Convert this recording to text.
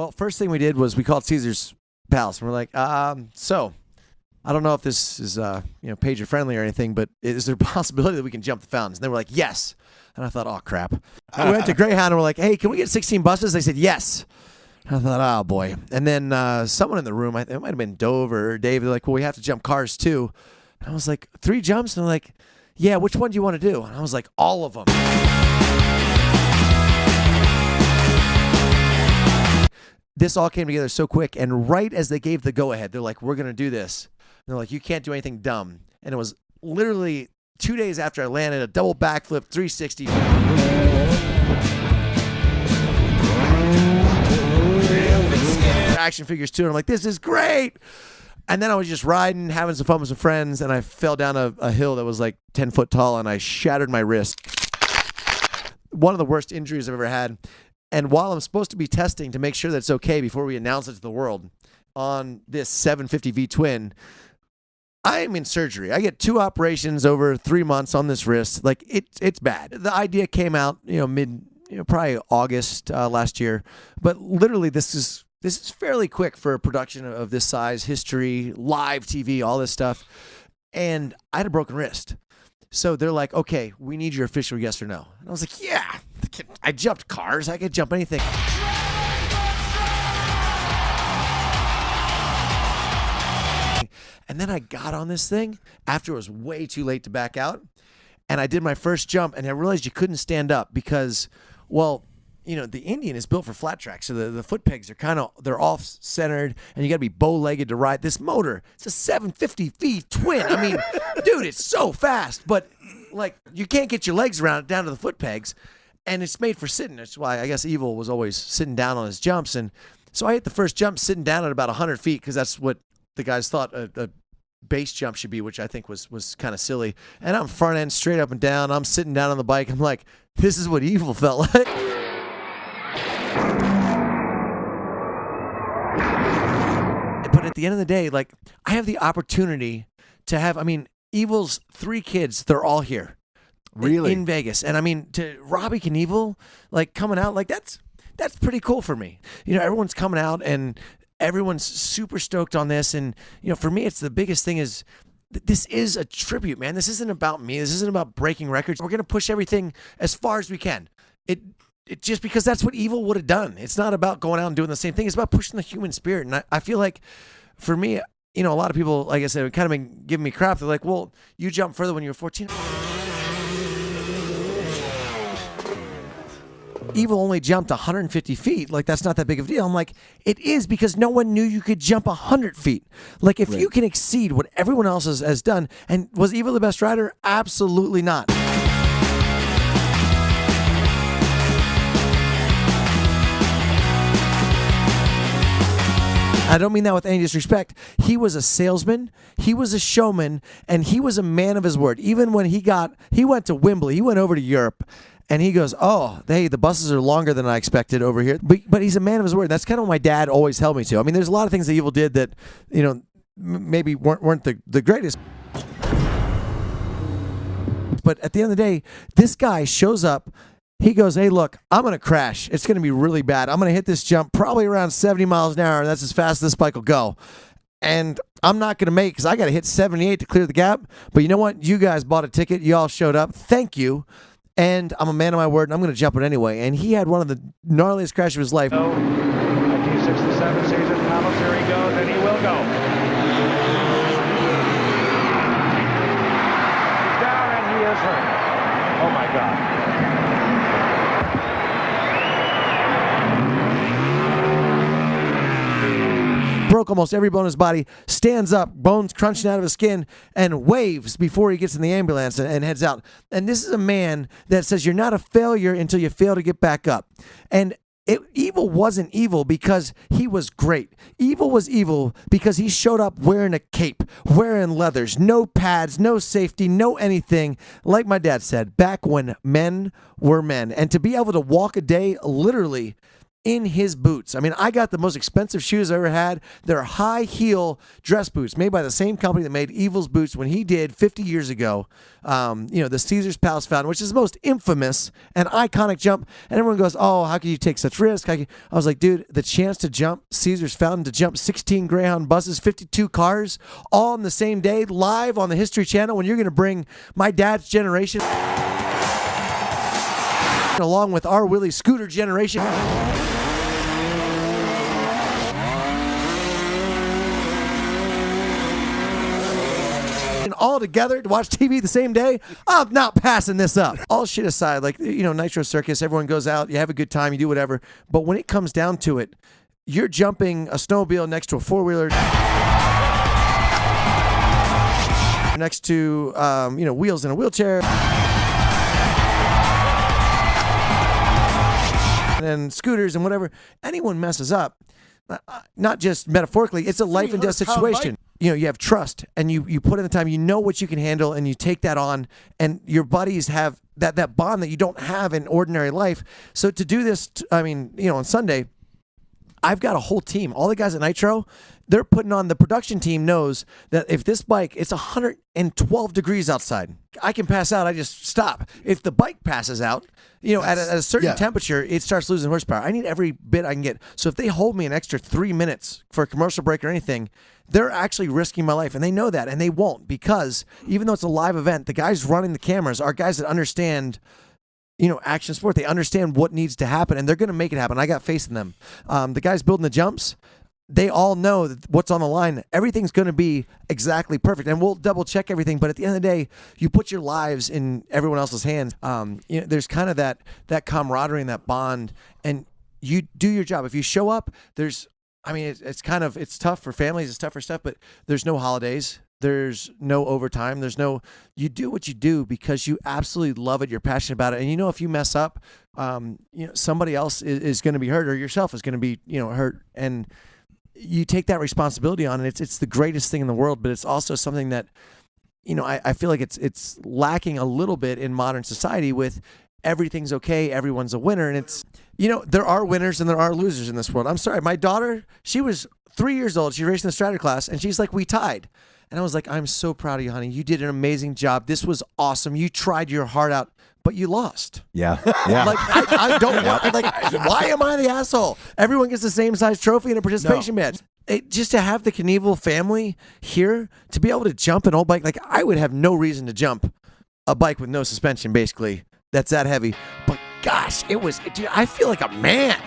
Well, first thing we did was we called Caesar's Palace, and we're like, so I don't know if this is pager friendly or anything, but is there a possibility that we can jump the fountains? And they were like, yes. And I thought, oh crap. I went to Greyhound and we're like, hey, can we get 16 buses? They said yes. And I thought, oh boy. And then someone in the room, it might have been Dove or Dave, they're like, well, we have to jump cars too. And I was like, 3 jumps? And they're like, yeah, which one do you want to do? And I was like, all of them. This all came together so quick, and right as they gave the go-ahead, they're like, we're going to do this. And they're like, you can't do anything dumb. And it was literally 2 days after I landed, a double backflip, 360. Action figures too, and I'm like, this is great. And then I was just riding, having some fun with some friends, and I fell down a hill that was like 10 foot tall, and I shattered my wrist. One of the worst injuries I've ever had. And while I'm supposed to be testing to make sure that it's okay before we announce it to the world on this 750V twin, I am in surgery. I get 2 operations over 3 months on this wrist. Like it's bad. The idea came out, probably August last year. But literally, this is fairly quick for a production of this size, history, live TV, all this stuff. And I had a broken wrist. So they're like, okay, we need your official yes or no. And I was like, yeah, I jumped cars. I could jump anything. And then I got on this thing after it was way too late to back out. And I did my first jump, and I realized you couldn't stand up because, well, the Indian is built for flat track. So the foot pegs are they're off-centered, and you got to be bow-legged to ride this motor. It's a 750V twin. I mean, dude, it's so fast. But, like, you can't get your legs around it down to the foot pegs. And it's made for sitting. That's why I guess Evel was always sitting down on his jumps. And so I hit the first jump sitting down at about 100 feet because that's what the guys thought a base jump should be, which I think was kind of silly. And I'm front end straight up and down. I'm sitting down on the bike. I'm like, this is what Evel felt like. But at the end of the day, like, I have the opportunity to have, Evel's 3 kids, they're all here. Really? In Vegas. And to Robbie Knievel, like, coming out, like, that's pretty cool for me. Everyone's coming out and everyone's super stoked on this. And, for me, it's the biggest thing is this is a tribute, man. This isn't about me. This isn't about breaking records. We're going to push everything as far as we can. It just because that's what Evel would have done. It's not about going out and doing the same thing. It's about pushing the human spirit. And I feel like for me, a lot of people, like I said, have kind of been giving me crap. They're like, well, you jumped further when you were 14. Evel only jumped 150 feet. Like, that's not that big of a deal. I'm like, it is because no one knew you could jump 100 feet. Like, if you can exceed what everyone else has done, and was Evel the best rider? Absolutely not. I don't mean that with any disrespect. He was a salesman, he was a showman, and he was a man of his word. Even when he went to Wembley, he went over to Europe, and he goes, oh, hey, the buses are longer than I expected over here. But he's a man of his word. That's kind of what my dad always held me to. There's a lot of things that Evel did that, maybe weren't the greatest. But at the end of the day, this guy shows up. He goes, hey, look, I'm going to crash. It's going to be really bad. I'm going to hit this jump probably around 70 miles an hour, and that's as fast as this bike will go. And I'm not going to make it because I got to hit 78 to clear the gap. But you know what? You guys bought a ticket. You all showed up. Thank you. And I'm a man of my word, and I'm going to jump it anyway. And he had one of the gnarliest crashes of his life. 1967 season, Thomas, here he goes, and he will go. He's down, and he is hurt. Oh, my God. Broke almost every bone in his body, stands up, bones crunching out of his skin, and waves before he gets in the ambulance and heads out. And this is a man that says you're not a failure until you fail to get back up. And Evel wasn't evil because he was great. Evel was evil because he showed up wearing a cape, wearing leathers, no pads, no safety, no anything. Like my dad said, back when men were men. And to be able to walk a day literally in his boots. I mean, I got the most expensive shoes I ever had. They're high heel dress boots made by the same company that made Evel's boots when he did 50 years ago. The Caesar's Palace Fountain, which is the most infamous and iconic jump. And everyone goes, oh, how can you take such risk? I was like, dude, the chance to jump Caesar's Fountain, to jump 16 Greyhound buses, 52 cars, all on the same day, live on the History Channel, when you're going to bring my dad's generation along with our Willie Scooter generation. All together to watch TV the same day, I'm not passing this up. All shit aside, like, Nitro Circus, everyone goes out, you have a good time, you do whatever. But when it comes down to it, you're jumping a snowmobile next to a four-wheeler, next to, wheels in a wheelchair, and scooters and whatever. Anyone messes up, not just metaphorically, it's a life and death situation. You have trust, and you put in the time, you know what you can handle, and you take that on, and your buddies have that bond that you don't have in ordinary life. So to do this, on Sunday, I've got a whole team. All the guys at Nitro, they're putting on, the production team knows that if this bike, it's 112 degrees outside, I can pass out, I just stop. If the bike passes out, at a certain temperature, it starts losing horsepower. I need every bit I can get. So if they hold me an extra 3 minutes for a commercial break or anything, they're actually risking my life, and they know that, and they won't, because even though it's a live event, the guys running the cameras are guys that understand action sport. They understand what needs to happen, and they're going to make it happen. I got faith in them. The guys building the jumps, they all know that what's on the line. Everything's going to be exactly perfect, and we'll double check everything. But at the end of the day, you put your lives in everyone else's hands. There's kind of that camaraderie and that bond, and you do your job. If you show up, it's tough for families, it's tough for stuff, but there's no holidays. There's no overtime. You do what you do because you absolutely love it. You're passionate about it. And if you mess up, somebody else is going to be hurt, or yourself is going to be, hurt. And you take that responsibility on, and it's the greatest thing in the world, but it's also something that, I feel like it's lacking a little bit in modern society with everything's okay, everyone's a winner. And it's, there are winners and there are losers in this world. I'm sorry. My daughter, she was 3 years old. She raced in the Strata class, and she's like, we tied. And I was like, I'm so proud of you, honey. You did an amazing job. This was awesome. You tried your heart out, but you lost. Yeah. Like, I don't want, why am I the asshole? Everyone gets the same size trophy and a participation badge. Just to have the Knievel family here, to be able to jump an old bike, like, I would have no reason to jump a bike with no suspension, basically. That's that heavy. But gosh, dude, I feel like a man.